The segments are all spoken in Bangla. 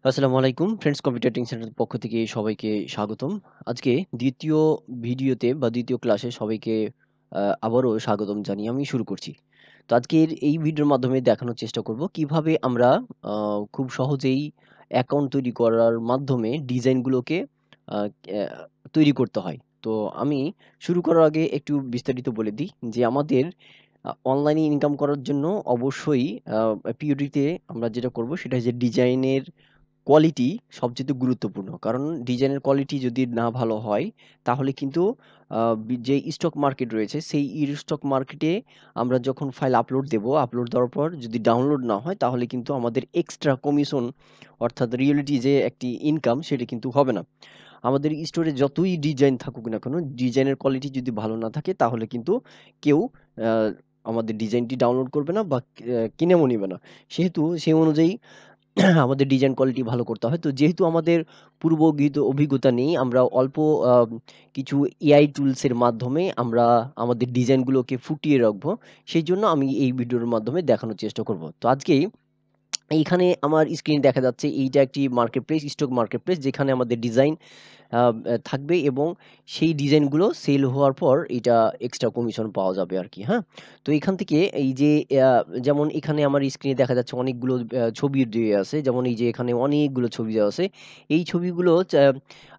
আসসালামু আলাইকুম ফ্রেন্ডস কম্পিউটার ট্রেনিং সেন্টারের পক্ষ থেকে সবাইকে স্বাগতম। আজকে দ্বিতীয় ভিডিওতে বা দ্বিতীয় ক্লাসে সবাইকে আবারও স্বাগতম জানিয়ে আমি শুরু করছি। তো আজকের এই ভিডিওর মাধ্যমে দেখানোর চেষ্টা করব কিভাবে আমরা খুব সহজেই অ্যাকাউন্ট তৈরি করার মাধ্যমে ডিজাইনগুলোকে আ ক্যা তৈরি করতে হয়। তো আমি শুরু করার আগে একটু বিস্তারিত বলে দিই যে আমাদের অনলাইনে ইনকাম করার জন্য অবশ্যই আ পিওডিতে আমরা যেটা করব সেটা হচ্ছে ডিজাইনের কোয়ালিটি সবচাইতে গুরুত্বপূর্ণ। কারণ ডিজাইনের কোয়ালিটি যদি না ভালো হয়, তাহলে কিন্তু যে স্টক মার্কেট রয়েছে, সেই স্টক মার্কেটে আমরা যখন ফাইল আপলোড দেব, আপলোড দেওয়ার পর যদি ডাউনলোড না হয়, তাহলে কিন্তু আমাদের এক্সট্রা কমিশন অর্থাৎ রিয়েলিটি যে একটি ইনকাম, সেটা কিন্তু হবে না। আমাদের স্টোরে যতই ডিজাইন থাকুক না কেন, ডিজাইনের কোয়ালিটি যদি ভালো না থাকে, তাহলে কিন্তু কেউ আ আমাদের ডিজাইনটি ডাউনলোড করবে না বা কিনেও নিবে না। সেহেতু সেই অনুযায়ী আমাদের ডিজাইন কোয়ালিটি ভালো করতে হয়। তো যেহেতু আমাদের পূর্বগৃহীত অভিজ্ঞতা নেই, আমরা অল্প কিছু এআই টুলস এর মাধ্যমে আমরা আমাদের ডিজাইনগুলোকে ফুটিয়ে রাখবো। সেইজন্য আমি এই ভিডিওর মাধ্যমে দেখানোর চেষ্টা করব। তো আজকেই এইখানে আমার স্ক্রিনে দেখা যাচ্ছে এইটা একটি মার্কেটপ্লেস, স্টক মার্কেটপ্লেস যেখানে আমাদের ডিজাইন আ থাকবে এবং সেই ডিজাইনগুলো সেল হওয়ার পর এটা এক্সট্রা কমিশন পাওয়া যাবে আরকি, হ্যাঁ? তো এখান থেকে এই যে যেমন এখানে আমার স্ক্রিনে দেখা যাচ্ছে অনেকগুলো ছবি দেয়া আছে। যেমন এই যে এখানে অনেকগুলো ছবি দেওয়া আছে। এই ছবিগুলো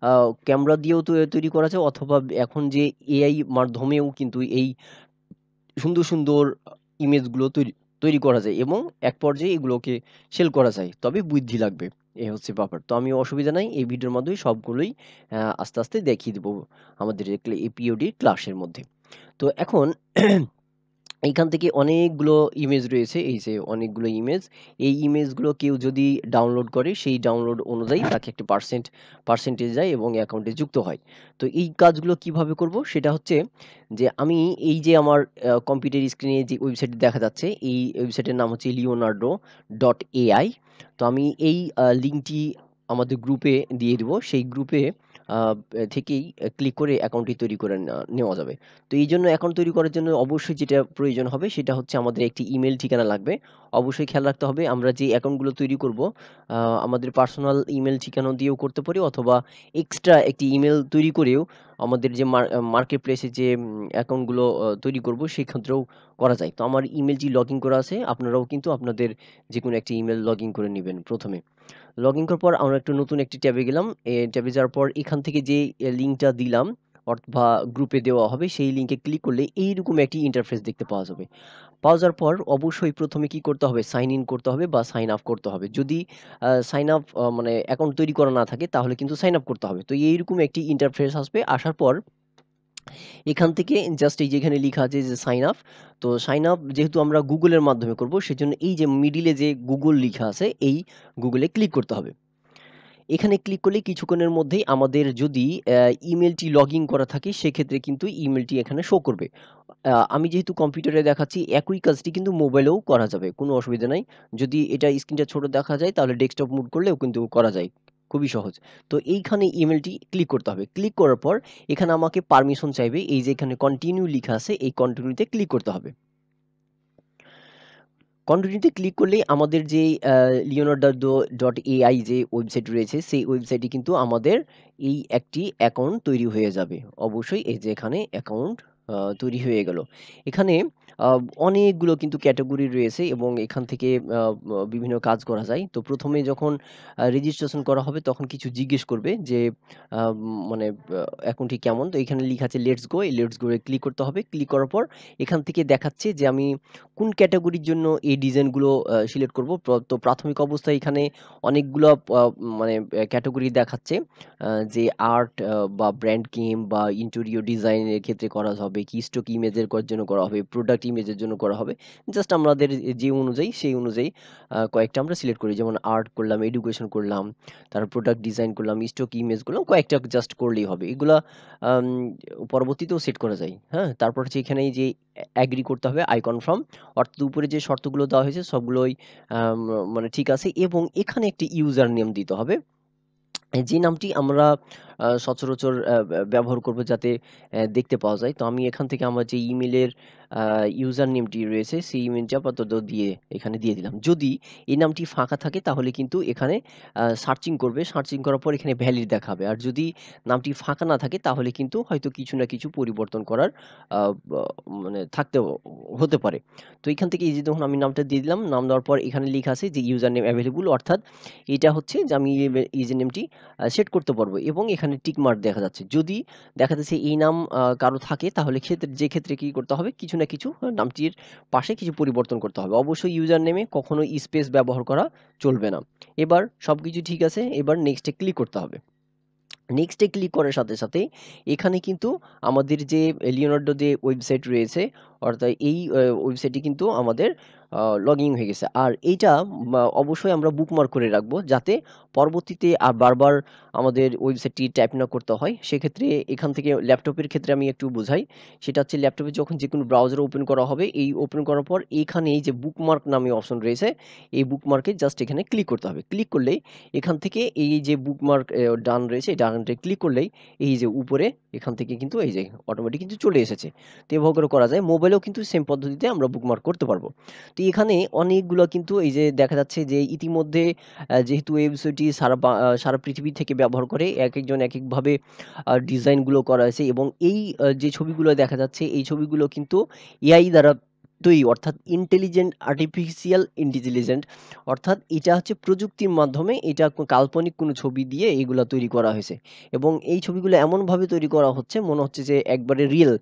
আ ক্যামেরা দিয়েও তৈরি করা যায় অথবা এখন যে এআই মাধ্যমেও কিন্তু এই সুন্দর, সুন্দর ইমেজগুলো তৈরি করা যায় এবং এক পর্যায়ে এগুলোকে সেল করা যায়। তবে বুদ্ধি লাগবে। এই হচ্ছে ব্যাপার। তো আমি অসুবিধা নাই। এই ভিডিওর মাধ্যমে সবগুলোই আস্তে, আস্তে দেখিয়ে দিব আমাদের এপিওডি ক্লাসের মধ্যে। তো এখন এইখান থেকে অনেকগুলো ইমেজ রয়েছে। এই যে অনেকগুলো ইমেজ। এই ইমেজগুলো কেউ যদি ডাউনলোড করে, সেই ডাউনলোড অনুযায়ী তাকে একটা পার্সেন্টেজ যায় এবং অ্যাকাউন্টে যুক্ত হয়। তো এই কাজগুলো কিভাবে করব? সেটা হচ্ছে যে আমি এই যে আমার কম্পিউটার স্ক্রিনে যে ওয়েবসাইটটি দেখা যাচ্ছে, এই ওয়েবসাইটের নাম হচ্ছে leonardo.ai। তো আমি এই লিঙ্কটি আমাদের গ্রুপে দিয়ে দিব। সেই গ্রুপে আ থেকেই ক্লিক করে অ্যাকাউন্টটি তৈরি করে নেওয়া যাবে। তো এইজন্য অ্যাকাউন্ট তৈরি করার জন্য অবশ্যই যেটা প্রয়োজন হবে সেটা হচ্ছে আমাদের একটি ইমেইল ঠিকানা লাগবে। অবশ্যই খেয়াল রাখতে হবে আমরা যে অ্যাকাউন্টগুলো তৈরি করব আমাদের পার্সোনাল ইমেইল ঠিকানা দিয়েও করতে পারি অথবা এক্সট্রা একটি ইমেইল তৈরি করেও আমাদের যে মার্কেট প্লেসে যে অ্যাকাউন্টগুলো তৈরি করব সেক্ষেত্রেও করা যায়। তো আমার ইমেইলটি লগইন করা আছে। আপনারাও কিন্তু আপনাদের যেকোনো একটি ইমেইল লগইন করে নিবেন ১ম এ। লগইন করার পর আমরা একটা নতুন একটি ট্যাবে গেলাম। ট্যাবে যাওয়ার পর এখান থেকে যে লিঙ্কটা দিলাম বা গ্রুপে দেওয়া হবে সেই লিঙ্কে ক্লিক করলে এইরকম একটি ইন্টারফেস দেখতে পাওয়া যাবে। পাওয়া যাওয়ার পর অবশ্যই ১ম এ কি করতে হবে? সাইন ইন করতে হবে বা সাইন আপ করতে হবে। যদি সাইন আপ মানে অ্যাকাউন্ট তৈরি করা না থাকে তাহলে কিন্তু সাইন আপ করতে হবে। তো এইরকম একটি ইন্টারফেস আসবে। আসার পর এখান থেকে জাস্ট এই যে এখানে লিখা আছে যে সাইন আপ। তো সাইন আপ যেহেতু আমরা Google এর মাধ্যমে করব সেজন্য এই যে মিডল এ যে Google লিখা আছে এই Google এ ক্লিক করতে হবে। এখানে ক্লিক করলেই কিছুক্ষণের মধ্যেই আমাদের যদি ইমেইলটি লগইন করা থাকে সেক্ষেত্রে কিন্তু ইমেইলটি এখানে শো করবে। আমি যেহেতু কম্পিউটারে দেখাচ্ছি একই কাজটি কিন্তু মোবাইলেও করা যাবে। কোনো অসুবিধা নাই। যদি এটা স্ক্রিনটা ছোট দেখা যায় তাহলে ডেস্কটপ মুড করলেও কিন্তু করা যায়। খুবই সহজ। তো এইখানে ইমেইলটি ক্লিক করতে হবে। ক্লিক করার পর এখানে আমাকে পারমিশন চাইবে। এই যে এখানে কন্টিনিউ লিখা আছে এই কন্টিনিউতে ক্লিক করতে হবে। কন্টিনিউতে ক্লিক করলেই আমাদের যেই leonardo.ai যে ওয়েবসাইট রয়েছে, সেই ওয়েবসাইটে কিন্তু আমাদের এই একটি অ্যাকাউন্ট তৈরি হয়ে যাবে। অবশ্যই এই যে এখানে অ্যাকাউন্ট তৈরি হয়ে গেল। এখানে আ অনেকগুলো কিন্তু ক্যাটেগরি রয়েছে এবং এখান থেকে আ ম বিভিন্ন কাজ করা যায়। তো ১ম এ যখন রেজিস্ট্রেশন করা হবে তখন কিছু জিজ্ঞেস করবে যে মানে অ্যাকাউন্টটি কেমন? তো এখানে লিখা আছে লেটস গো। এই লেটস গো এ ক্লিক করতে হবে। ক্লিক করার পর এখান থেকে দেখাচ্ছে যে আমি কোন ক্যাটেগরির জন্য এই ডিজাইনগুলো সিলেক্ট করব। তো প্রাথমিক অবস্থায় এখানে অনেকগুলা মানে ক্যাটেগরি দেখাচ্ছে। যে আর্ট বা ব্র্যান্ড গেম বা ইন্টেরিয়র ডিজাইন এর ক্ষেত্রে করা হবে, কি স্টক ইমেজের জন্য করা হবে, প্রোডাক্ট ইমেজের জন্য করা হবে। জাস্ট আমাদের যে অনুযায়ী সেই অনুযায়ী কয়েকটা আমরা সিলেক্ট করি। যেমন আর্ট করলাম, এডুকেশন করলাম, তারপর প্রোডাক্ট ডিজাইন করলাম, স্টক ইমেজ করলাম, কয়েকটা জাস্ট করলেই হবে। এগুলা আম পরবর্তীতেও সেট করা যায়। হ্যাঁ? তারপর হচ্ছে এখানে এই যে এগ্রি করতে হবে আই কনফার্ম অর্থাৎ উপরে যে শর্তগুলো দেওয়া হয়েছে সবগুলোই আম মানে ঠিক আছে এবং এখানে একটি ইউজার নেম দিতে হবে। যে নামটি আমরা সচরাচর ব্যবহার করব যাতে দেখতে পাওয়া যায়। তো আমি এখান থেকে আমার যে ইমেইলের ইউজার নেমটি রয়েছে সেই ইমেইলটি আপাতত এখানে দিয়ে দিলাম। যদি এই নামটি ফাঁকা থাকে তাহলে কিন্তু এখানে সার্চিং করবে। সার্চিং করার পর এখানে ভ্যালিড দেখাবে। আর যদি নামটি ফাঁকা না থাকে তাহলে কিন্তু হয়তো কিছু না কিছু পরিবর্তন করার আ বা মানে হতে পারে। তো এখান থেকে এই যে দেখুন আমি নামটা দিয়ে দিলাম। নাম দেওয়ার পর এখানে লেখা আছে যে ইউজার নেম এভেইলেবল, অর্থাৎ এটা হচ্ছে যে আমি ইউজার নেমটি সেট করতে পারবো এবং এখানে টিক মার্ক দেখা যাচ্ছে। যদি দেখা যাচ্ছে এই নাম কারো থাকে তাহলে যে ক্ষেত্রে কি করতে হবে? কিছু না কিছু নামটির পাশে কিছু পরিবর্তন করতে হবে। অবশ্যই ইউজার নেমে কখনো স্পেস ব্যবহার করা চলবে না। এবার সবকিছু ঠিক আছে। এবার নেক্সট এ ক্লিক করতে হবে। নেক্সট এ ক্লিক করার সাথে সাথেই এখানে কিন্তু আমাদের যে লিওনার্দো যে ওয়েবসাইট রয়েছে, অর্থাৎ এই ওয়েবসাইটটি কিন্তু আমাদের লগ ইন হয়ে গেছে। আর এইটা অবশ্যই আমরা বুকমার্ক করে রাখবো যাতে পরবর্তীতে আর বারবার আমাদের ওয়েবসাইটটি টাইপ না করতে হয়। সেক্ষেত্রে এখান থেকে ল্যাপটপের ক্ষেত্রে আমি একটু বোঝাই। সেটা হচ্ছে ল্যাপটপে যখন যেকোনো ব্রাউজার ওপেন করা হবে, এই ওপেন করার পর এইখানে এই যে বুকমার্ক নামে অপশন রয়েছে, এই বুকমার্কে জাস্ট এখানে ক্লিক করতে হবে। ক্লিক করলেই এখান থেকে এই যে বুকমার্ক ডান রয়েছে, এই ডানটায় ক্লিক করলেই এই যে উপরে এখান থেকে কিন্তু এই যে অটোমেটিক কিন্তু চলে এসেছে। তো এভাবে করে করা যায়। মোবাইলেও কিন্তু সেম পদ্ধতিতে আমরা বুকমার্ক করতে পারবো। তো এখানে অনেকগুলো কিন্তু এই যে দেখা যাচ্ছে যে ইতিমধ্যে যেহেতু এই ওয়েবসাইটটি সারা পৃথিবী থেকে ব্যবহার করে, একেকজন একেকভাবে ডিজাইনগুলো করা হয়েছে এবং এই যে ছবিগুলো দেখা যাচ্ছে এই ছবিগুলো কিন্তু এআই দ্বারা তৈরি, অর্থাৎ আর্টিফিশিয়াল ইন্টেলিজেন্ট, অর্থাৎ এটা হচ্ছে প্রযুক্তির মাধ্যমে এটা কাল্পনিক কোনো ছবি দিয়ে এগুলা তৈরি করা হয়েছে এবং এই ছবিগুলো এমনভাবে তৈরি করা হচ্ছে মনে হচ্ছে যে একবারে রিয়েল।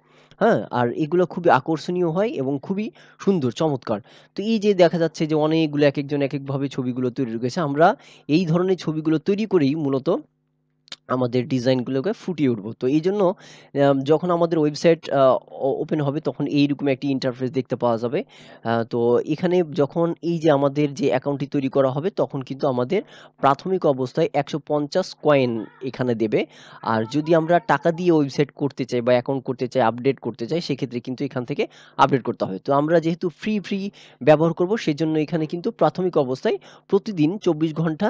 হ্যাঁ? আর এগুলো খুবই আকর্ষণীয় হয় এবং খুবই সুন্দর, চমৎকার। তো এই যে দেখা যাচ্ছে যে অনেকগুলো একেকজন একেকভাবে ছবিগুলো তৈরি করেছে। আমরা এই ধরনের ছবিগুলো তৈরি করেই মূলত আমাদের ডিজাইনগুলোকে ফুটিয়ে উঠবো। তো এইজন্য যখন আমাদের ওয়েবসাইট ওপেন হবে তখন এইরকম একটি ইন্টারফেস দেখতে পাওয়া যাবে। তো এখানে যখন এই যে আমাদের যে অ্যাকাউন্টটি তৈরি করা হবে তখন কিন্তু আমাদের প্রাথমিক অবস্থায় ১৫০ কয়েন এখানে দেবে। আর যদি আমরা টাকা দিয়ে ওয়েবসাইট করতে চাই বা অ্যাকাউন্ট করতে চাই, আপডেট করতে চাই সেক্ষেত্রে কিন্তু এখান থেকে আপডেট করতে হবে। তো আমরা যেহেতু ফ্রি ব্যবহার করব সেজন্য এখানে কিন্তু প্রাথমিক অবস্থায় প্রতিদিন ২৪ ঘন্টা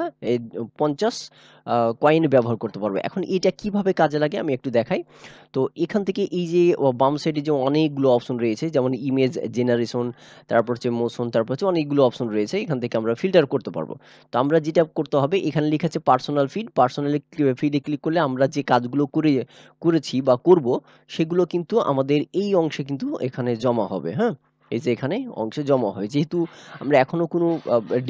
৫০ কয়েন ব্যবহার করতে পারবো। এখন এটা কিভাবে কাজে লাগে আমি একটু দেখাই। তো এখান থেকে এই যে বাম সাইডে যে অনেকগুলো অপশন রয়েছে যেমন ইমেজ জেনারেশন, তারপর হচ্ছে মোশন, তারপর হচ্ছে অনেকগুলো অপশন রয়েছে। এখান থেকে আমরা ফিল্টার করতে পারবো। তো আমরা যেটা করতে হবে এখানে লেখা আছে পার্সোনাল ফিড। ফিডে ক্লিক করলে আমরা যে কাজগুলো করেছি বা করব সেগুলো কিন্তু আমাদের এই অংশে কিন্তু এখানে জমা হবে, হ্যাঁ? এই যে এখানে অংশে জমা হয়। যেহেতু আমরা এখনো কোনো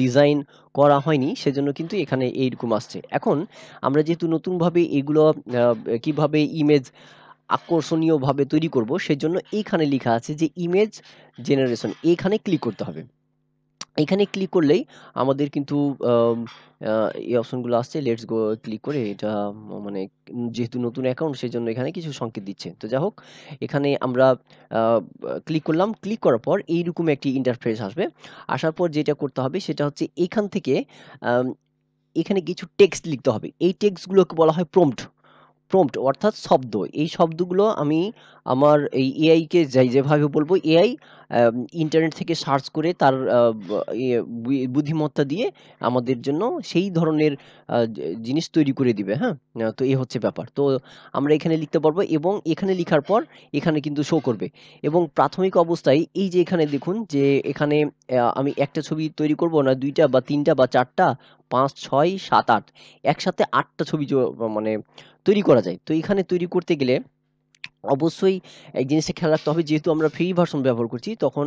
ডিজাইন করা হয়নি সেজন্য কিন্তু এখানে এইরকম আসছে। এখন আমরা যেহেতু নতুনভাবে এগুলো কিভাবে ইমেজ আকর্ষণীয়ভাবে তৈরি করব সেজন্য এইখানে লিখা আছে যে ইমেজ জেনারেশন, এইখানে ক্লিক করতে হবে। এখানে ক্লিক করলেই আমাদের কিন্তু আম আ এই অপশনগুলো আসছে। লেটস গো ক্লিক করে এটা মানে যেহেতু নতুন অ্যাকাউন্ট সেজন্য এখানে কিছু সংকেত দিচ্ছে। তো যাই হোক এখানে আমরা আ ক্লিক করলাম। ক্লিক করার পর এইরকম একটি ইন্টারফেস আসবে। আসার পর যেটা করতে হবে সেটা হচ্ছে এখান থেকে আম এখানে কিছু টেক্সট লিখতে হবে। এই টেক্সটগুলোকে বলা হয় প্রম্পট অর্থাৎ শব্দ। এই শব্দগুলো আমি আমার এই এআই কে যেভাবে বলব এআই ইন্টারনেট থেকে সার্চ করে তার আ বা ইয়ে বুদ্ধিমত্তা দিয়ে আমাদের জন্য সেই ধরনের জিনিস তৈরি করে দিবে, হ্যাঁ? তো এই হচ্ছে ব্যাপার। তো আমরা এখানে লিখতে পারবো এবং এখানে লিখার পর এখানে কিন্তু শো করবে এবং প্রাথমিক অবস্থায় এই যে এখানে দেখুন যে এখানে আমি একটা ছবি তৈরি করব না ২ টা বা ৩ টা বা ৪ টা, ৫, ৬, ৭, ৮ একসাথে ৮ টা ছবি মানে তৈরি করা যায়। তো এখানে তৈরি করতে গেলে অবশ্যই এক জিনিসটা খেয়াল রাখতে হবে যেহেতু আমরা ফ্রি ভার্সন ব্যবহার করছি তখন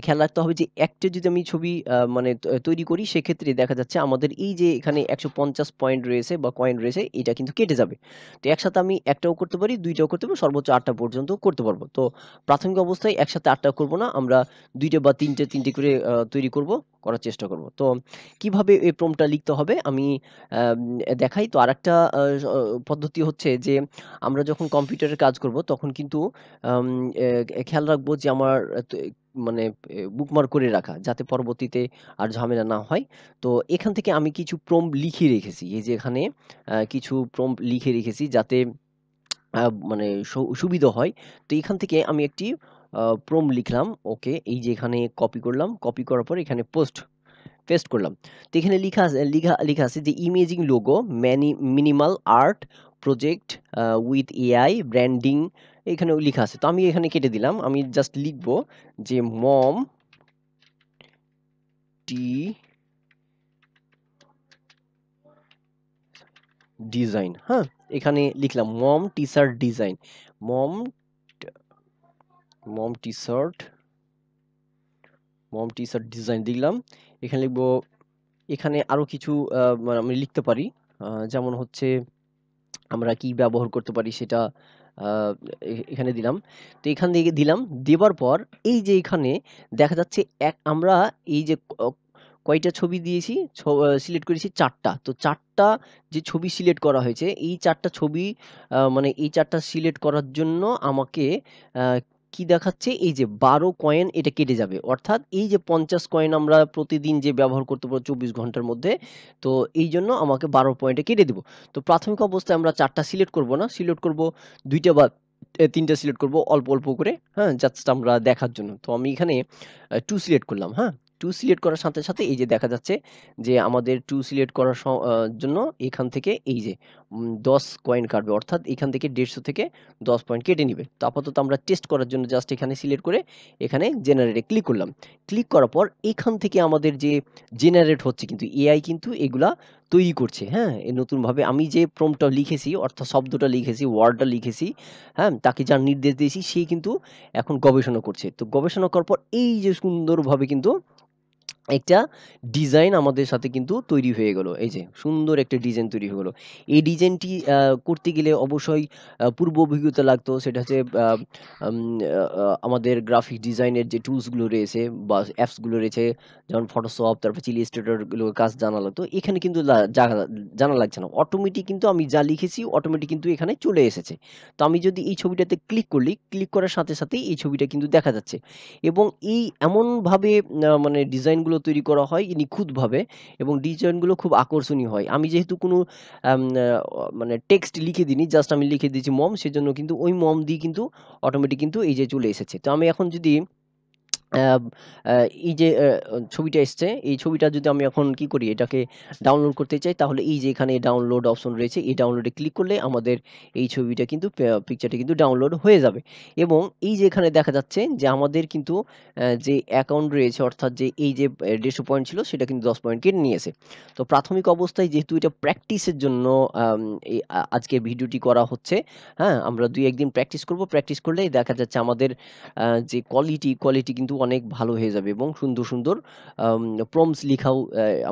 খেয়াল রাখতে হবে যে একটা যদি আমি ছবি মানে তৈরি করি সেক্ষেত্রে দেখা যাচ্ছে আমাদের এই যে এখানে ১৫০ পয়েন্ট রয়েছে বা কয়েন রয়েছে এটা কিন্তু কেটে যাবে। তো একসাথে আমি একটাও করতে পারি, ২ টাও করতে পারি, সর্বোচ্চ ৮ টা পর্যন্ত করতে পারবো। তো প্রাথমিক অবস্থায় একসাথে ৮ টা করব না। আমরা ২ টা বা ৩ টে করে তৈরি করার চেষ্টা করব। তো কিভাবে এই প্রম্পটটা লিখতে হবে আমি আম দেখাই। তো আরেকটা পদ্ধতি হচ্ছে যে আমরা যখন কম্পিউটারে কাজ করব তখন কিন্তু আম খেয়াল রাখবো যে আমার মানে বুকমার্ক করে রাখা যাতে পরবর্তীতে আর ঝামেলা না হয়। তো এখান থেকে আমি কিছু প্রম্পট লিখে রেখেছি। এই যে এখানে কিছু প্রম্পট লিখে রেখেছি যাতে আ মানে সুবিধা হয়। তো এখান থেকে আমি একটি প্রম্পট লিখলাম। ওকে, এই যে এখানে কপি করলাম। কপি করার পর এখানে পেস্ট করলাম। তো এখানে লিখা আছে যে imaging logo, minimal art, project with AI branding এখানে লেখা আছে। তো আমি এখানে কেটে দিলাম। আমি জাস্ট লিখব যে মম টি ডিজাইন, হ্যাঁ? এখানে লিখলাম মম টি-শার্ট ডিজাইন। মম মম টি-শার্ট ডিজাইন দিলাম। এখানে লিখব, এখানে আরো কিছু মানে আমি লিখতে পারি। যেমন হচ্ছে আমরা কি ব্যবহার করতে পারি সেটা আ এখানে দিলাম। তো এখান থেকে দিলাম, দেবার পর এই যে এখানে দেখা যাচ্ছে আমরা এই যে কয়টা ছবি দিয়েছি, সিলেক্ট করেছি ৪ টা। তো ৪ টা যে ছবি সিলেক্ট করা হয়েছে, এই ৪ টা ছবি মানে এই ৪ টা সিলেক্ট করার জন্য আমাকে আ কি দেখাচ্ছে? এই যে ১২ কয়েন এটা কেটে যাবে। অর্থাৎ এই যে ৫০ কয়েন আমরা প্রতিদিন যে ব্যবহার করতে পারবো ২৪ ঘন্টার মধ্যে, তো এইজন্য আমাকে ১২ পয়েন্টে কেটে দিবে। তো প্রাথমিক অবস্থায় আমরা ৪ টা সিলেক্ট করব না। সিলেক্ট করব ২ টা বা ৩ টা সিলেক্ট করব অল্প, অল্প করে, হ্যাঁ? জাস্ট আমরা দেখার জন্য। তো আমি এখানে 2 সিলেক্ট করলাম, হ্যাঁ? 2 সিলেক্ট করার সাথে, সাথে এই যে দেখা যাচ্ছে যে আমাদের 2 সিলেক্ট করার জন্য এখান থেকে এই যে ১০ কয়েন কাটবে। অর্থাৎ এখান থেকে ১৫০ থেকে ১০ পয়েন্ট কেটে নিবে। তো আপাতত আমরা টেস্ট করার জন্য জাস্ট এখানে সিলেক্ট করে এখানে জেনারেট এ ক্লিক করলাম। ক্লিক করার পর এখান থেকে আমাদের যে জেনারেট হচ্ছে, কিন্তু এআই কিন্তু এগুলা তৈরি করছে, হ্যাঁ? এ নতুনভাবে আমি যে প্রম্পটটা লিখেছি অর্থাৎ শব্দটা লিখেছি, ওয়ার্ডটা লিখেছি, হ্যাঁ? তাকে যার নির্দেশ দিয়েছি সে কিন্তু এখন গবেষণা করছে। তো গবেষণা করার পর এই যে সুন্দরভাবে কিন্তু একটা ডিজাইন আমাদের সাথে কিন্তু তৈরি হয়ে গেল। এই যে সুন্দর একটা ডিজাইন তৈরি হয়ে গেল। এই ডিজাইনটি করতে গেলে অবশ্যই পূর্ব অভিজ্ঞতা লাগতো। সেটা হচ্ছে আম আ আ আমাদের গ্রাফিক ডিজাইনের যে টুলস গুলো রয়েছে বা অ্যাপস গুলো রয়েছে, যেমন Photoshop, তারপর Illustrator গুলোর কাজ জানা লাগতো। এখানে কিন্তু জানা লাগছে না। অটোমেটিক কিন্তু আমি যা লিখেছি অটোমেটিক কিন্তু এখানে চলে এসেছে। তো আমি যদি এই ছবিটাতে ক্লিক করার সাথে, সাথেই এই ছবিটা কিন্তু দেখা যাচ্ছে। এবং এই এমনভাবে মানে ডিজাইনগুলো তৈরি করা হয় নিখুঁতভাবে, এবং ডিজাইনগুলো খুব আকর্ষণীয় হয়। আমি যেহেতু কোনো আম আ মানে টেক্সট লিখে দিইনি, জাস্ট আমি লিখে দিয়েছি মম, সেজন্য কিন্তু ওই মম দিয়ে কিন্তু অটোমেটিক কিন্তু এই যে চলে এসেছে। তো আমি এখন যদি অ্যাব আ এই যে ছবিটা এসছে, এই ছবিটা যদি আমি এখন কি করি, এটাকে ডাউনলোড করতে চাই, তাহলে এই যে এখানে ডাউনলোড অপশন রয়েছে, এই ডাউনলোডে ক্লিক করলে আমাদের এই ছবিটা কিন্তু পিকচারটা কিন্তু ডাউনলোড হয়ে যাবে। এবং এই যে এখানে দেখা যাচ্ছে যে আমাদের কিন্তু যে অ্যাকাউন্ট রয়েছে, অর্থাৎ যে এই যে ১৫০ পয়েন্ট ছিল সেটা কিন্তু ১০ পয়েন্ট কেটে নিয়েছে। তো প্রাথমিক অবস্থায় যেহেতু এটা প্র্যাকটিসের জন্য আম এই আজকের ভিডিওটি করা হচ্ছে, হ্যাঁ? আমরা ২-১ দিন প্র্যাকটিস করব। প্র্যাকটিস করলেই দেখা যাচ্ছে আমাদের যে কোয়ালিটি কিন্তু অনেক ভালো হয়ে যাবে, এবং সুন্দর, সুন্দর আম প্রম্পটস লিখাও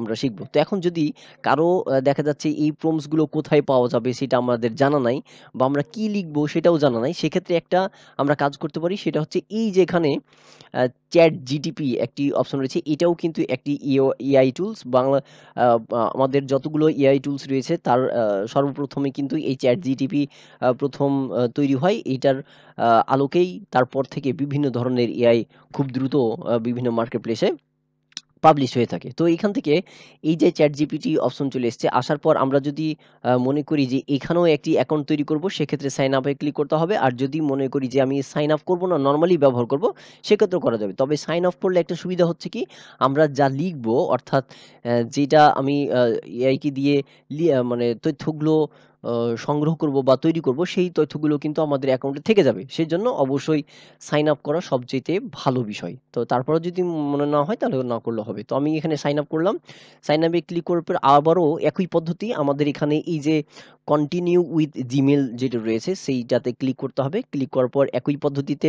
আমরা শিখব। তো এখন যদি কারো দেখা যাচ্ছে এই প্রম্পটস গুলো কোথায় পাওয়া যাবে সেটা আমাদের জানা নাই, বা আমরা কি লিখবো সেটাও জানা নাই। সেক্ষেত্রে একটা আমরা কাজ করতে পারি, সেটা হচ্ছে এই যে এখানে আ ChatGTP একটি অপশন রয়েছে। এটাও কিন্তু একটি এআই টুলস। বাংলা আ আ আমাদের যতগুলো এআই টুলস রয়েছে তার সর্বপ্রথমে কিন্তু এই ChatGTP ১ম তৈরি হয়। এইটার আলোকেই তারপর থেকে বিভিন্ন ধরনের এআই খুব দ্রুত বিভিন্ন মার্কেট প্লেসে পাবলিশ হয়ে থাকে। তো এইখান থেকে এই যে ChatGPT অপশন চলে এসছে, আসার পর আমরা যদি মনে করি যে এখানেও একটি অ্যাকাউন্ট তৈরি করব, সেক্ষেত্রে সাইন আপ এ ক্লিক করতে হবে। আর যদি মনে করি যে আমি সাইন আপ করব না, নরমালি ব্যবহার করব, সেক্ষেত্রেও করা যাবে। তবে সাইন আপ করলে একটা সুবিধা হচ্ছে কি, আমরা যা লিখব অর্থাৎ যেটা আমি এআই কে দিয়ে মানে তথ্যগুলো আ সংগ্রহ করব বা তৈরি করব, সেই তথ্যগুলো কিন্তু আমাদের অ্যাকাউন্টে থেকে যাবে। সেজন্য অবশ্যই সাইন আপ করা সবচাইতে ভালো বিষয়। তো তারপরেও যদি মনে না হয় তাহলে না করলেও হবে। তো আমি এখানে সাইন আপ করলাম। সাইন আপ এ ক্লিক করার পর আবারও একই পদ্ধতি, আমাদের এখানে এই যে কন্টিনিউ উইথ জিমেইল যেটা রয়েছে সেইটাতে ক্লিক করতে হবে। ক্লিক করার পর একই পদ্ধতিতে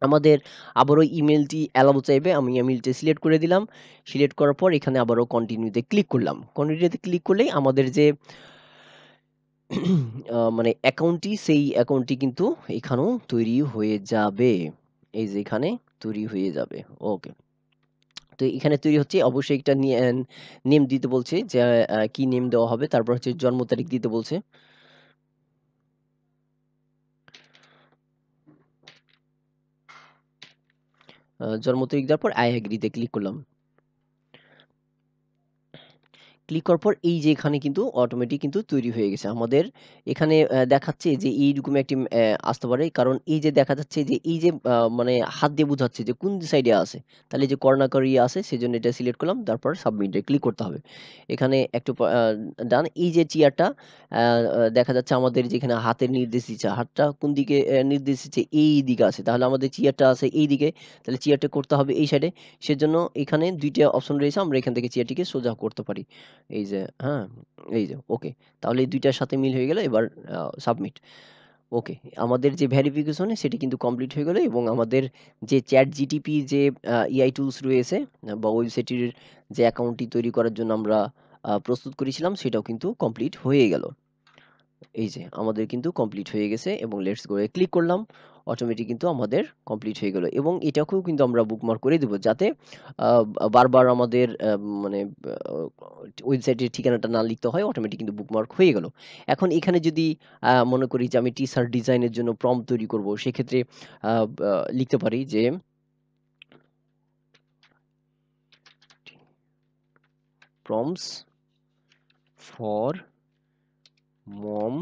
আমাদের আবারও ইমেইলটি অ্যালাউ চাইবে। আমি ইমেইলটা সিলেক্ট করে দিলাম। সিলেক্ট করার পর এখানে আবারও কন্টিনিউ তে ক্লিক করলাম। কন্টিনিউ তে ক্লিক করলেই আমাদের যে মানে অ্যাকাউন্টটি, সেই অ্যাকাউন্টটি কিন্তু এখানেও তৈরি হয়ে যাবে। এই যে এখানে তৈরি হয়ে যাবে। ওকে। তো এখানে তৈরি হচ্ছে, অবশ্যই একটা নেম দিতে বলছে যে কি নেম দেওয়া হবে। তারপর হচ্ছে জন্ম তারিখ দিতে বলছে। জন্ম তারিখ দেওয়ার পর I agree তে ক্লিক করলাম। ক্লিক করার পর এই যে এখানে কিন্তু অটোমেটিক কিন্তু তৈরি হয়ে গেছে আমাদের। এখানে দেখাচ্ছে যে এইরকম একটি আসতে পারে, কারণ এই যে দেখা যাচ্ছে যে এই যে মানে হাত দিয়ে বোঝাচ্ছে যে কোন সাইডে আছে। তাহলে যে কর্নার আছে সেজন্য এটা সিলেক্ট করলাম, তারপর সাবমিটে ক্লিক করতে হবে। এখানে একটু ডান। এই যে চেয়ারটা দেখা যাচ্ছে আমাদের যেখানে হাতের নির্দেশ দিচ্ছে, হাতটা কোন দিকে নির্দেশ দিচ্ছে, এই দিকে আছে, তাহলে আমাদের চেয়ারটা আছে এই দিকে, তাহলে চেয়ারটা করতে হবে এই সাইডে। সেজন্য এখানে দুইটা অপশন রয়েছে, আমরা এখান থেকে চেয়ারটিকে সোজা করতে পারি। এই যে হ্যাঁ, এই যে ওকে। তাহলে এই দুইটার সাথে মিল হয়ে গেল, এবার সাবমিট। ওকে, আমাদের যে ভেরিফিকেশন সেটি কিন্তু কমপ্লিট হয়ে গেল, এবং আমাদের যে চ্যাট জিটিপি যে এআই টুলস রয়েছে বা ওয়েবসাইটের যে অ্যাকাউন্টটি তৈরি করার জন্য আমরা প্রস্তুত করেছিলাম সেটাও কিন্তু কমপ্লিট হয়ে গেল। এই যে আমাদের কিন্তু কমপ্লিট হয়ে গেছে, এবং লেটস গো এ ক্লিক করলাম, অটোমেটিক কিন্তু আমাদের কমপ্লিট হয়ে গেল। এবং এটাকেও কিন্তু আমরা বুকমার্ক করে দেব, যাতে বারবার আমাদের মানে ওয়েবসাইটের ঠিকানাটা না লিখতে হয়, অটোমেটিক কিন্তু বুকমার্ক হয়ে গেল। এখন এখানে যদি মনে করি যে আমি টি শার্ট ডিজাইনের জন্য প্রম্পট তৈরি করব, সেক্ষেত্রে লিখতে পারি যে প্রম্পটস ফর মম।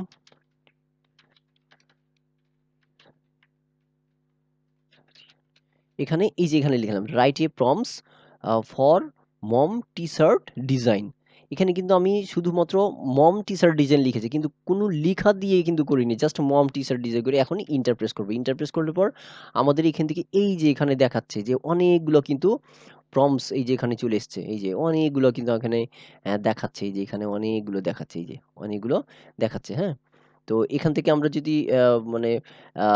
এখানে এই যে এখানে লিখলাম write a prompts for mom T shirt design. এখানে কিন্তু আমি শুধুমাত্র মম টি শার্ট ডিজাইন লিখেছি, কিন্তু কোনো লিখা দিয়ে কিন্তু করিনি, জাস্ট মম টি শার্ট ডিজাইন করে এখন ইন্টারপ্রেস করবো। ইন্টারপ্রেস করলে পর আমাদের এখান থেকে এই যে এখানে দেখাচ্ছে যে অনেকগুলো কিন্তু প্রম্পটস এই যে এখানে চলে এসছে, এই যে অনেকগুলো কিন্তু এখানে দেখাচ্ছে, এই যে এখানে অনেকগুলো দেখাচ্ছে, এই যে অনেকগুলো দেখাচ্ছে। হ্যাঁ, তো এখান থেকে আমরা যদি মানে আ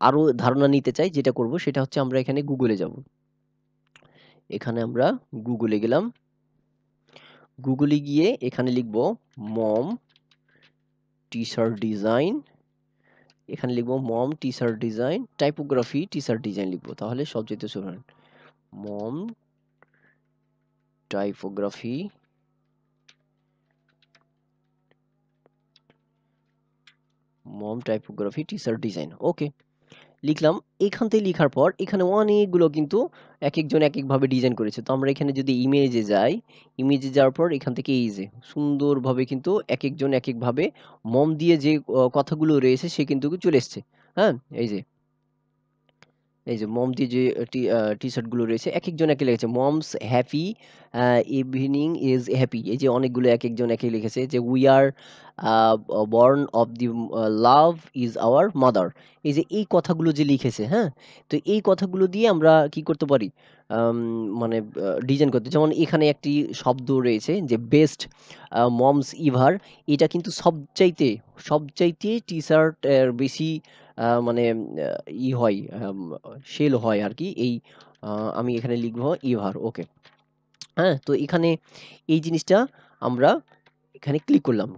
আরো ধারণা নিতে চাই, যেটা করব সেটা হচ্ছে আমরা এখানে গুগলে যাব। এখানে আমরা গুগলে গেলাম। গুগলে গিয়ে এখানে লিখব মম টি-শার্ট ডিজাইন। এখানে লিখব মম T-shirt design, typography T-shirt design লিখব। তাহলে সবচাইতে শুরু হয় মম টাইপোগ্রাফি টি-শার্ট ডিজাইন। ওকে। লিখলাম। এখান থেকে লিখার পর এখানে অনেকগুলো কিন্তু একেকজন একেকভাবে ডিজাইন করেছে। তো আমরা এখানে যদি ইমেজে যাই, ইমেজে যাওয়ার পর এখান থেকে এই যে সুন্দরভাবে কিন্তু একেকজন একেকভাবে মম দিয়ে যে কথাগুলো রয়েছে সে কিন্তু চলে এসছে। হ্যাঁ? এই যে এই যে মম দিয়ে যে টি-শার্ট গুলো রয়েছে, একেকজন একে লিখেছে। Moms happy evening is happy. এই যে অনেকগুলো একেকজন একে লিখেছে যে we are born of the love is our mother. এই যে এই কথাগুলো যে লিখেছে, হ্যাঁ? তো এই কথাগুলো দিয়ে আমরা কি করতে পারি? আম মানে ডিজাইন করতে, যেমন এখানে একটি শব্দ রয়েছে যে বেস্ট মমস ইভার। এটা কিন্তু সবচাইতে টি-শার্ট বেশি মানে হয়, সেল হয় আরকি। এই আ আমি এখানে লিখব ইভার। ওকে। হ্যাঁ? তো এখানে এই জিনিসটা আমরা এখানে ক্লিক করলাম।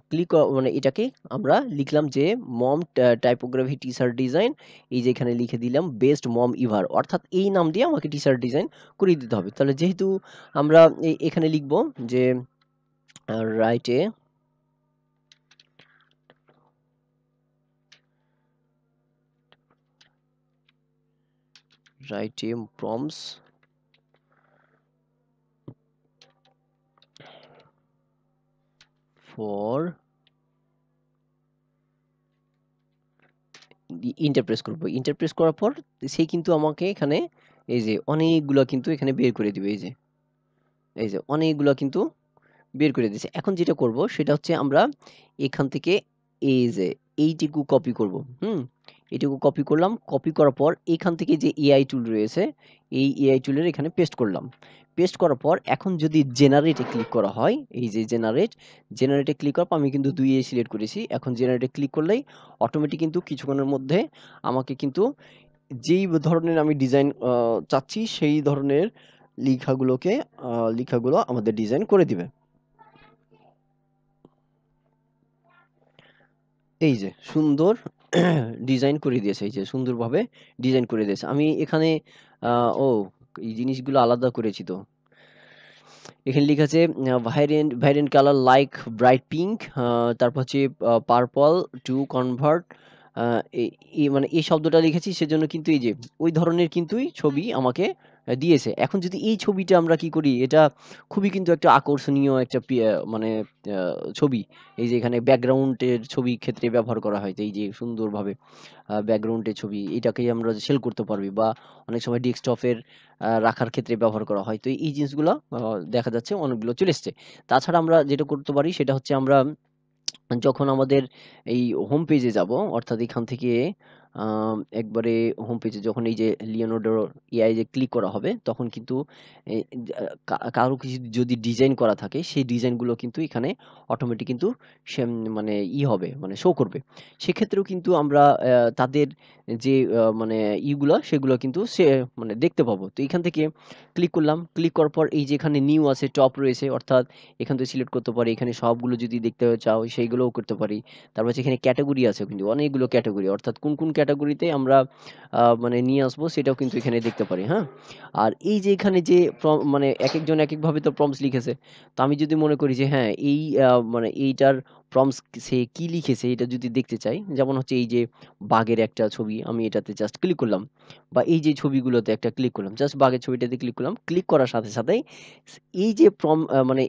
মানে এটাকে আমরা লিখলাম যে মম টাইপোগ্রাফি টি-শার্ট ডিজাইন। এই যে এখানে লিখে দিলাম বেস্ট মম ইভার। অর্থাৎ এই নাম দিয়ে আমাকে টি-শার্ট ডিজাইন করিয়ে দিতে হবে। তাহলে যেহেতু আমরা এখানে লিখব যে write a prompts for inter press করব। ইন্টার প্রেস করার পর সে কিন্তু আমাকে এখানে এই যে অনেকগুলা কিন্তু এখানে বের করে দিবে। এই যে অনেকগুলা কিন্তু বের করে দিয়েছে। এখন যেটা করব সেটা হচ্ছে আমরা এখান থেকে এই যে এইটুকু কপি করব। হুম? এইটুকু কপি করলাম। কপি করার পর এখান থেকে যে এআই টুল রয়েছে, এই এআই টুলের এখানে পেস্ট করলাম। পেস্ট করার পর এখন যদি জেনারেট এ ক্লিক করা হয়, এই যে জেনারেট এ ক্লিক করার পর আমি কিন্তু ২ এ সিলেক্ট করেছি। এখন জেনারেট এ ক্লিক করলেই অটোমেটিক কিন্তু কিছুক্ষণের মধ্যে আমাকে কিন্তু যেই ধরনের আমি ডিজাইন চাচ্ছি সেই ধরনের লিখাগুলোকে লিখাগুলো আমাদের ডিজাইন করে দিবে। এই যে সুন্দর ডিজাইন করে দিয়েছে। এই যে সুন্দরভাবে ডিজাইন করে দিয়েছে। আমি এখানে আ ও এই জিনিসগুলো আলাদা করেছি তো। এখানে লিখা আছে variant colour like bright pink, তারপর হচ্ছে পার্পল টু কনভার্ট, আ এ এই মানে এই শব্দটা লিখেছি সেজন্য কিন্তু এই যে ওই ধরনের কিন্তুই ছবি আমাকে দিয়েছে। এখন যদি এই ছবিটা আমরা কি করি, এটা খুবই কিন্তু একটা আকর্ষণীয় একটা মানে আ ছবি। এই যে এখানে ব্যাকগ্রাউন্ডের ছবি ক্ষেত্রে ব্যবহার করা হয়। যে এই যে সুন্দরভাবে ব্যাকগ্রাউন্ডের ছবি এটাকেই আমরা সেল করতে পারবি, বা অনেক সময় ডেস্কটপের রাখার ক্ষেত্রে ব্যবহার করা হয়। তো এই জিনিসগুলা দেখা যাচ্ছে অনেকগুলো চলে এসছে। তাছাড়া আমরা যেটা করতে পারি সেটা হচ্ছে আমরা যখন আমাদের এই হোম পেজে যাব, অর্থাৎ এখান থেকে একবারে হোম পেজে যখন এই যে লিওনার্দো এআই যে ক্লিক করা হবে, তখন কিন্তু এ কারো কিছু যদি ডিজাইন করা থাকে সেই ডিজাইনগুলো কিন্তু এখানে অটোমেটিক কিন্তু মানে হবে, মানে শো করবে। সেক্ষেত্রেও কিন্তু আমরা তাদের যে মানে ইগুলা সেগুলো কিন্তু মানে দেখতে পাবো। তো এখান থেকে ক্লিক করলাম, ক্লিক করার পর এই যে এখানে নিউ আছে, টপ রয়েছে, অর্থাৎ এখান থেকে সিলেক্ট করতে পারি। এখানে সবগুলো যদি দেখতে চাও সেইগুলোও করতে পারি। তারপর হচ্ছে এখানে ক্যাটেগরি আছে, কিন্তু অনেকগুলো ক্যাটেগরি, অর্থাৎ কোন ক্যাটেগরিতে আমরা মানে নিয়ে আসবো সেটাও কিন্তু এখানে দেখতে পারি, হ্যাঁ? আর এই যে এখানে যে মানে একেকজন একেকভাবে তো প্রম্পটস লিখেছে। তো আমি যদি মনে করি যে হ্যাঁ, এই মানে এইটার প্রম্পটস সে কি লিখেছে এটা যদি দেখতে চাই, যেমন হচ্ছে এই যে বাঘের একটা ছবি, আমি এটাতে জাস্ট ক্লিক করলাম, বা এই যে ছবিগুলোতে একটা ক্লিক করলাম। জাস্ট বাঘের ছবিটাতে ক্লিক করলাম। ক্লিক করার সাথে সাথেই এই যে মানে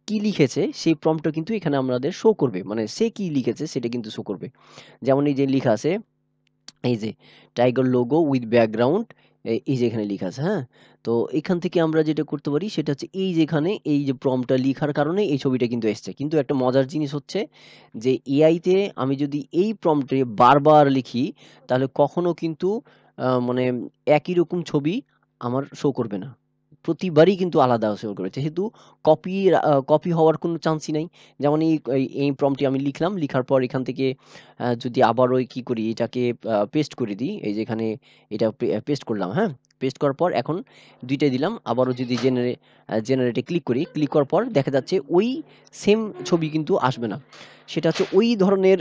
কি লিখেছে সেই প্রম্পটটা কিন্তু এখানে আমাদের শো করবে। মানে সে কি লিখেছে সেটা কিন্তু শো করবে। যেমন এই যে লিখা আছে, এই যে টাইগার লোগো উইথ ব্যাকগ্রাউন্ড, এই যে এখানে লিখা আছে, হ্যাঁ? তো এখান থেকে আমরা যেটা করতে পারি সেটা হচ্ছে এই যে এখানে এই যে প্রম্পটটা লিখার কারণে এই ছবিটা কিন্তু এসছে। কিন্তু একটা মজার জিনিস হচ্ছে যে এআই তে আমি যদি এই প্রম্পটে বারবার লিখি, তাহলে কখনো কিন্তু মানে একই রকম ছবি আমার শো করবে না। প্রতিবারই কিন্তু আলাদা শো করবে। যেহেতু কপি হওয়ার কোনো চান্সই নাই। যেমন এই প্রম্পটটি আমি লিখলাম, লিখার পর এখান থেকে যদি আবারও কি করি, এটাকে পেস্ট করে দিই। এই যে এখানে এটা পেস্ট করলাম, হ্যাঁ? পেস্ট করার পর এখন ২ টাই দিলাম। আবারও যদি জেনারেটে ক্লিক করি, ক্লিক করার পর দেখা যাচ্ছে ওই সেম ছবি কিন্তু আসবে না। সেটা হচ্ছে ওই ধরনের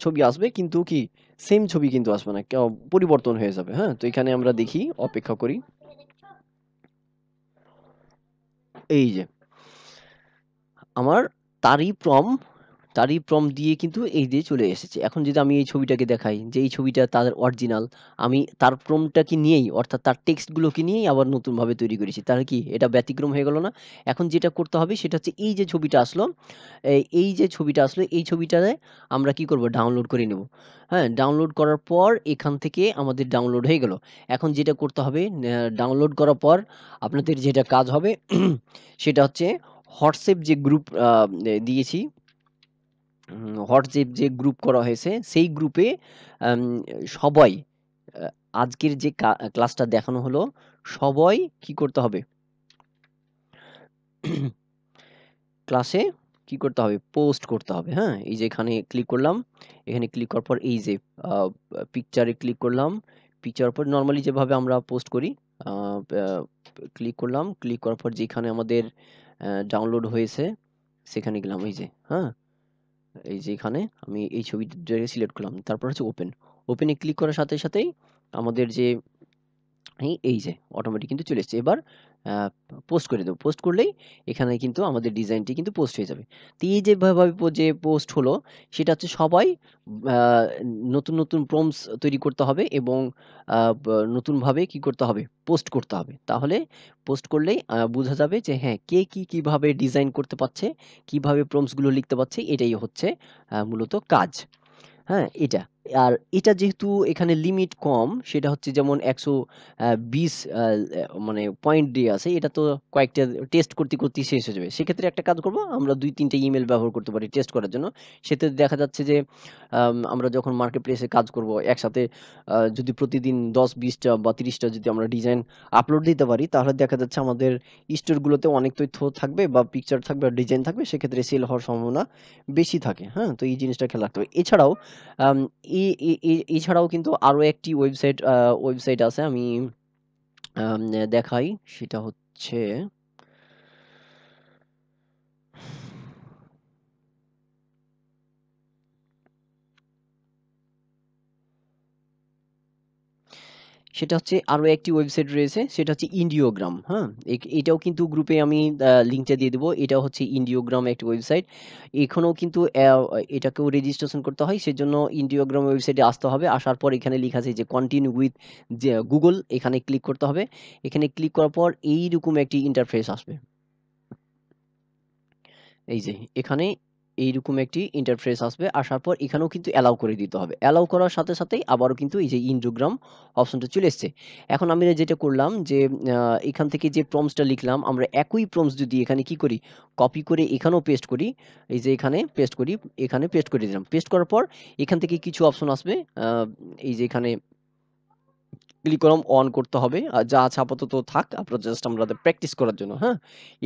ছবি আসবে, কিন্তু কি সেম ছবি কিন্তু আসবে না। পরিবর্তন হয়ে যাবে, হ্যাঁ? তো এখানে আমরা দেখি, অপেক্ষা করি। এই যে আমার তারই তারই প্রম্পট দিয়ে কিন্তু এই দিয়ে চলে এসেছে। এখন যদি আমি এই ছবিটাকে দেখাই যে এই ছবিটা তার অরিজিনাল, আমি তার প্রম্পটটাকে নিয়েই, অর্থাৎ তার টেক্সট গুলোকে নিয়েই আবার নতুনভাবে তৈরি করেছি। তাহলে কি এটা ব্যতিক্রম হয়ে গেল না? এখন যেটা করতে হবে সেটা হচ্ছে এই যে ছবিটা আসলো, এই যে ছবিটা আসলো এই ছবিটারে আমরা কি করব, ডাউনলোড করে নেব। হ্যাঁ? ডাউনলোড করার পর এখান থেকে আমাদের ডাউনলোড হয়ে গেল। এখন যেটা করতে হবে, ডাউনলোড করার পর আপনাদের যেটা কাজ হবে সেটা হচ্ছে হোয়াটসঅ্যাপ যে গ্রুপ দিয়েছি, হোয়াটসঅ্যাপ যে গ্রুপ করা হয়েছে সেই গ্রুপে আম সবাই, আ আজকের যে ক্লাসটা দেখানো হলো, সবাই কি করতে হবে? ক্লাসে কি করতে হবে? পোস্ট করতে হবে, হ্যাঁ? এই যে এখানে ক্লিক করলাম। এখানে ক্লিক করার পর এই যে আ পিকচারে ক্লিক করলাম। পিকচারের পর নরমালি যেভাবে আমরা পোস্ট করি, আ আ ক্লিক করলাম। ক্লিক করার পর যেখানে আমাদের ডাউনলোড হয়েছে সেখানে গেলাম, এই যে, হ্যাঁ? এই যে এখানে আমি এই ছবিটাকে সিলেক্ট করলাম। তারপর হচ্ছে ওপেন। ওপেন এ ক্লিক করার সাথে সাথেই আমাদের যে এই যে অটোমেটিক কিন্তু চলে এসছে। এবার আ পোস্ট করে দেব। পোস্ট করলেই এখানে কিন্তু আমাদের ডিজাইনটি কিন্তু পোস্ট হয়ে যাবে। তো এই যে ভাবে যে পোস্ট হলো সেটা হচ্ছে সবাই আ নতুন প্রম্পটস তৈরি করতে হবে, এবং আ ব নতুনভাবে কি করতে হবে? পোস্ট করতে হবে। তাহলে পোস্ট করলেই বুঝা যাবে যে হ্যাঁ, কে কিভাবে ডিজাইন করতে পারছে, কিভাবে প্রম্পটস গুলো লিখতে পারছে, এটাই হচ্ছে মূলত কাজ। হ্যাঁ, এটা। আর এটা যেহেতু এখানে লিমিট কম, সেটা হচ্ছে যেমন ১২০ মানে পয়েন্ট দিয়ে আছে। এটা তো কয়েকটা টেস্ট করতেই শেষ হয়ে যাবে। সেক্ষেত্রে একটা কাজ করব, আমরা ২-৩ টা ইমেইল ব্যবহার করতে পারি টেস্ট করার জন্য। সেতে দেখা যাচ্ছে যে আমরা যখন মার্কেট প্লেস এ কাজ করব একসাথে, যদি প্রতিদিন ১০-২০ টা বা ৩০ টা যদি আমরা ডিজাইন আপলোড দিতে পারি, তাহলে দেখা যাচ্ছে আমাদের স্টোর গুলোতে অনেক তথ্য থাকবে, বা পিকচার থাকবে, আর ডিজাইন থাকবে। সেক্ষেত্রে সেল হওয়ার সম্ভাবনা বেশি থাকে। হ্যাঁ? তো এই জিনিসটা খেয়াল রাখতে হবে। এছাড়াও আম এ এ এ এছাড়াও কিন্তু আরো একটি ওয়েবসাইট আছে, আমি দেখাই। সেটা হচ্ছে সেটা হচ্ছে আরো একটি ওয়েবসাইট রয়েছে, সেটা হচ্ছে ইন্ডিওগ্রাম। হ্যাঁ, এটাও কিন্তু গ্রুপে আমি লিঙ্কটা দিয়ে দেবো। এটা হচ্ছে ইন্ডিওগ্রাম একটি ওয়েবসাইট। এখানেও কিন্তু এটাকেও রেজিস্ট্রেশন করতে হয়, সেজন্য ইন্ডিওগ্রাম ওয়েবসাইটে আসতে হবে। আসার পর এখানে লেখা আছে যে কন্টিনিউ উইথ যে গুগল, এখানে ক্লিক করতে হবে। এখানে ক্লিক করার পর এইরকম একটি ইন্টারফেস আসবে। এই যে এখানে এইরকম একটি ইন্টারফেস আসবে। আসার পর এখানেও কিন্তু অ্যালাউ করে দিতে হবে। অ্যালাউ করার সাথে সাথেই আবারও কিন্তু এই যে ইন্ডোগ্রাম অপশনটা চলে এসছে। এখন আমি যেটা করলাম যে এখান থেকে যে প্রম্পটসটা লিখলাম, আমরা একই প্রম্পটস যদি এখানে কি করি, কপি করে এখানেও পেস্ট করি, এই যে এখানে পেস্ট করি, এখানে পেস্ট করে দিলাম। পেস্ট করার পর এখান থেকে কিছু অপশন আসবে, এই যে এখানে ক্লিক করলাম, অন করতে হবে। আর যা আছে আপাতত থাক, আপনারা জাস্ট আমাদের প্র্যাকটিস করার জন্য, হ্যাঁ?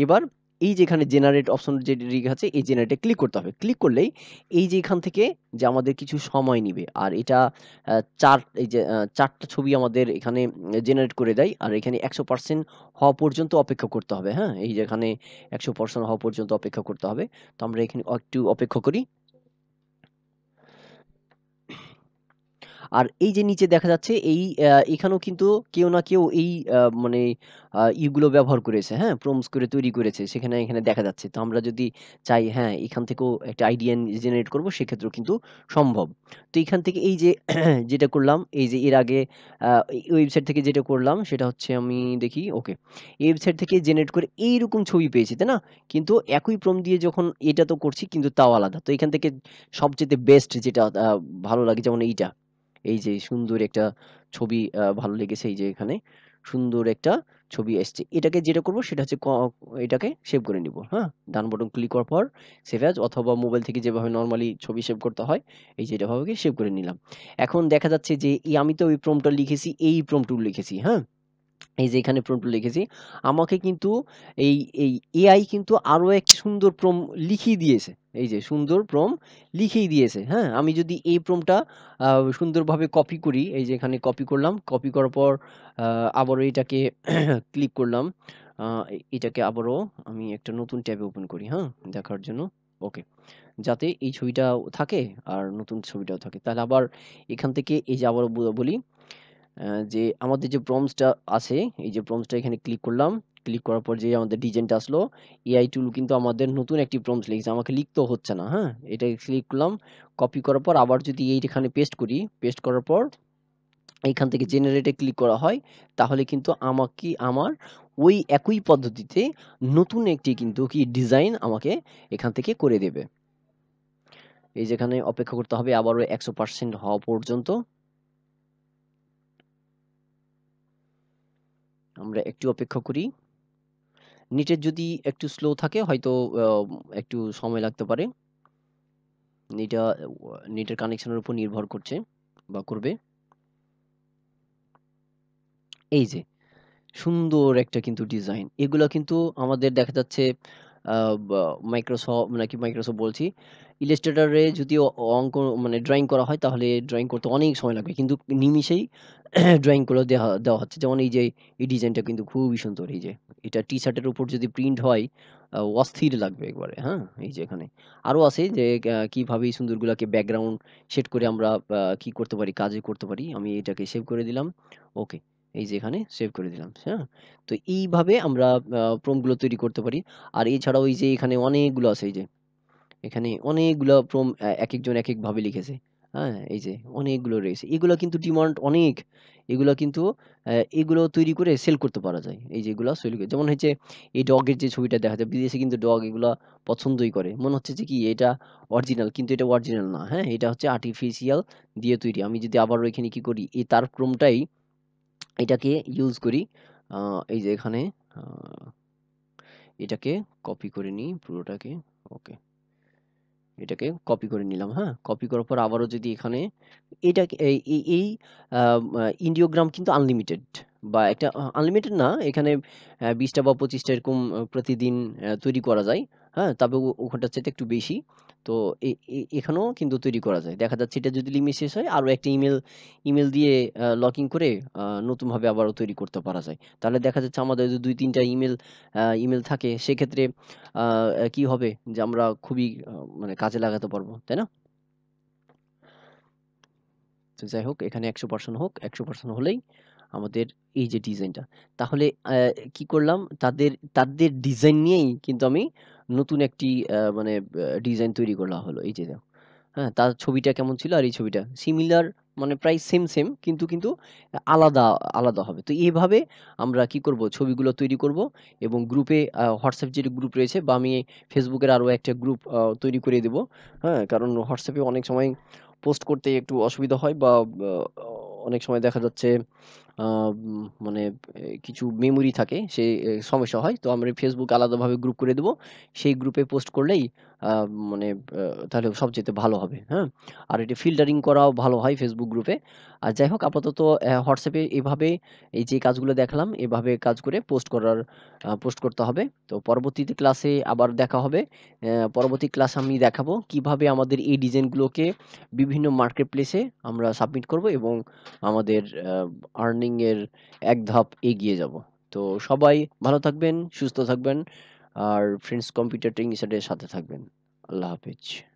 এবার এই যে এখানে জেনারেট অপশন যে লেখা আছে, এই জেনারেটে ক্লিক করতে হবে। ক্লিক করলেই এই যে এখান থেকে যে আমাদের কিছু সময় নিবে। আর এটা ৪ টা ছবি আমাদের এখানে জেনারেট করে দেয়। আর এখানে ১০০% হওয়া পর্যন্ত অপেক্ষা করতে হবে, হ্যাঁ? এই যে এখানে ১০০% হওয়া পর্যন্ত অপেক্ষা করতে হবে। তো আমরা এখানে একটু অপেক্ষা করি। আর এই যে নিচে দেখা যাচ্ছে এই এখানেও কিন্তু কেউ না কেউ এই মানে ইগুলো ব্যবহার করেছে, হ্যাঁ? প্রম্পটস করে তৈরি করেছে। সেখানে এখানে দেখা যাচ্ছে। তো আমরা যদি চাই, হ্যাঁ, এখান থেকেও একটা আইডিয়া জেনারেট করব, সেক্ষেত্রেও কিন্তু সম্ভব। তো এখান থেকে এই যে যেটা করলাম, এই যে এর আগে এই ওয়েবসাইট থেকে যেটা করলাম সেটা হচ্ছে, আমি দেখি, ওকে। এই ওয়েবসাইট থেকে জেনারেট করে এইরকম ছবি পেয়েছি, তাই না? কিন্তু একই প্রম্পট দিয়ে যখন এটা তো করছি, কিন্তু তাও আলাদা। তো এখান থেকে সবচাইতে বেস্ট যেটা ভালো লাগে, যেমন এইটা। এই যে সুন্দর একটা ছবি ভালো লেগেছে, এই যে এখানে সুন্দর একটা ছবি এসছে। এটাকে যেটা করব সেটা হচ্ছে এটাকে সেভ করে নিব। হ্যাঁ? ডান বাটন ক্লিক করার পর সেভ অ্যাজ, অথবা মোবাইল থেকে যেভাবে নরমালি ছবি সেভ করতে হয়, এই যে এভাবে সেভ করে নিলাম। এখন দেখা যাচ্ছে যে আমি তো ওই প্রম্পটটা লিখেছি, এই প্রম্পটও লিখেছি। হ্যাঁ? এই যে এখানে প্রম্পট লিখেছি। আমাকে কিন্তু এই এই এআই কিন্তু আরো একটি সুন্দর লিখিয়ে দিয়েছে। এই যে সুন্দর লিখিয়ে দিয়েছে। হ্যাঁ? আমি যদি এই প্রম্পটটা আ সুন্দরভাবে কপি করি, এই যে এখানে কপি করলাম। কপি করার পর আবারও এটাকে ক্লিক করলাম। এটাকে আবারও আমি একটা নতুন ট্যাবে ওপেন করি, হ্যাঁ? দেখার জন্য। ওকে। যাতে এই ছবিটাও থাকে আর নতুন ছবিটাও থাকে। তাহলে আবার এখান থেকে এই যে আবারও বলি, যে আমাদের যে প্রম্পটসটা আছে, এই যে প্রম্পটসটা এখানে ক্লিক করলাম। ক্লিক করার পর যে আমাদের ডিজাইনটা আসলো, এআই টুল কিন্তু আমাদের নতুন একটি প্রম্পটস লিখেছে। আমাকে লিখতেও হচ্ছে না, হ্যাঁ? এটাকে ক্লিক করলাম। কপি করার পর আবার যদি এইখানে পেস্ট করি, পেস্ট করার পর এইখান থেকে জেনারেটে ক্লিক করা হয়, তাহলে কিন্তু আমাকে আমার ওই একই পদ্ধতিতে নতুন একটি কিন্তু কি ডিজাইন আমাকে এখান থেকে করে দেবে। এই যেখানে অপেক্ষা করতে হবে আবারও ১০০% হওয়া পর্যন্ত। আমরা একটু অপেক্ষা করি। নেটের যদি একটু স্লো থাকে, হয়তো আ একটু সময় লাগতে পারে। এটা নেটের কানেকশনের উপর নির্ভর করছে বা করবে। এই যে সুন্দর একটা কিন্তু ডিজাইন। এগুলা কিন্তু আমাদের দেখা যাচ্ছে আ বা মাইক্রোসফট বলছি। ইলাস্ট্রেটর এ যদি অঙ্ক মানে ড্রইং করা হয়, তাহলে ড্রইং করতে অনেক সময় লাগবে। কিন্তু নিমিষেই ড্রইং করে দেওয়া দেওয়া হচ্ছে। যেমন এই যে এই ডিজাইনটা কিন্তু খুবই সুন্দর। এই যে এটা টি-শার্টের উপর যদি প্রিন্ট হয়, অস্থির লাগবে একবারে, হ্যাঁ? এই যে এখানে আরো আছে যে কিভাবে এই সুন্দরগুলাকে ব্যাকগ্রাউন্ড সেট করে আমরা কি করতে পারি, কাজে করতে পারি। আমি এটাকে সেভ করে দিলাম। ওকে। এই যে এখানে সেভ করে দিলাম। হ্যাঁ? তো এইভাবে আমরা প্রম্পট গুলো তৈরি করতে পারি। আর এছাড়াও এই যে এখানে অনেকগুলো আছে, এই যে এখানে অনেকগুলা একেকজন একেকভাবে লিখেছে। হ্যাঁ? এই যে অনেকগুলো রয়েছে। এগুলা কিন্তু ডিমান্ড অনেক। এগুলা কিন্তু এগুলো তৈরি করে সেল করতে পারা যায়। এই যে এগুলা সেল করে, যেমন হচ্ছে এই ডগের যে ছবিটা দেখা যায়, বিদেশে কিন্তু ডগ এগুলা পছন্দই করে। মনে হচ্ছে যে কি এটা অরিজিনাল, কিন্তু এটা অরিজিনাল না। হ্যাঁ? এটা হচ্ছে আর্টিফিশিয়াল দিয়ে তৈরি। আমি যদি আবারও এখানে কি করি, তার ক্রমটাই এটাকে ইউজ করি। আ এই যে এখানে আ এটাকে কপি করে নিই পুরোটাকে। ওকে। এটাকে কপি করে নিলাম, হ্যাঁ? কপি করার পর আবারও যদি এখানে এটাকে এই এই এই ইন্ডিওগ্রাম কিন্তু আনলিমিটেড, বা একটা আনলিমিটেড না, এখানে ২০ টা বা ২৫ টা এরকম প্রতিদিন তৈরি করা যায়। হ্যাঁ? তবে ওখানটার চাইতে একটু বেশি। তো এখানেও কিন্তু তৈরি করা যায়। দেখা যাচ্ছে এটা যদি লিমিট শেষ হয়, আরো একটা ইমেল দিয়ে লগইন করে নতুনভাবে আবারও তৈরি করতে পারা যায়। তাহলে দেখা যাচ্ছে আমাদের যদি ২-৩ টা ইমেল থাকে, সেক্ষেত্রে আ কি হবে যে আমরা খুবই মানে কাজে লাগাতে পারবো। তাই না? তো যাই হোক, এখানে ১০০% হোক। ১০০% হলেই আমাদের এই যে ডিজাইনটা। তাহলে কি করলাম? তাদের ডিজাইন নিয়েই কিন্তু আমি নতুন একটি মানে ডিজাইন তৈরি করা হলো। এই যে দেখো। হ্যাঁ? তার ছবিটা কেমন ছিল আর এই ছবিটা সিমিলার, মানে প্রায় সেম কিন্তু আলাদা, আলাদা হবে। তো এভাবে আমরা কি করব? ছবিগুলো তৈরি করব এবং গ্রুপে WhatsApp যে গ্রুপ রয়েছে বা আমি Facebook এর আরো একটা গ্রুপ তৈরি করে দেব। হ্যাঁ? কারণ WhatsApp এ অনেক সময় পোস্ট করতে একটু অসুবিধা হয় বা অনেক সময় দেখা যাচ্ছে মানে কিছু মেমোরি থাকে, সে সমস্যা হয়। তো আমরা Facebook আলাদাভাবে গ্রুপ করে দেব। সেই গ্রুপে পোস্ট করলেই আ মানে তাহলে সবচাইতে ভালো হবে। হ্যাঁ? আর এটি ফিল্টারিং করাও ভালো হয় Facebook গ্রুপে। আর যাই হোক, আপাতত WhatsApp এ এভাবে এই যে কাজগুলো দেখালাম, এভাবে কাজ করে পোস্ট করতে হবে। তো পরবর্তীতে ক্লাসে আবার দেখা হবে। পরবর্তী ক্লাসে আমি দেখাবো কিভাবে আমাদের এই ডিজাইনগুলোকে বিভিন্ন মার্কেট প্লেসে আমরা সাবমিট করব এবং আমাদের আর্নিং এর এক ধাপ এগিয়ে যাব। তো সবাই ভালো থাকবেন, সুস্থ থাকবেন আর ফ্রেন্ডস কম্পিউটার ট্রেনিং সেন্টারের সাথে থাকবেন। আল্লাহ হাফেজ।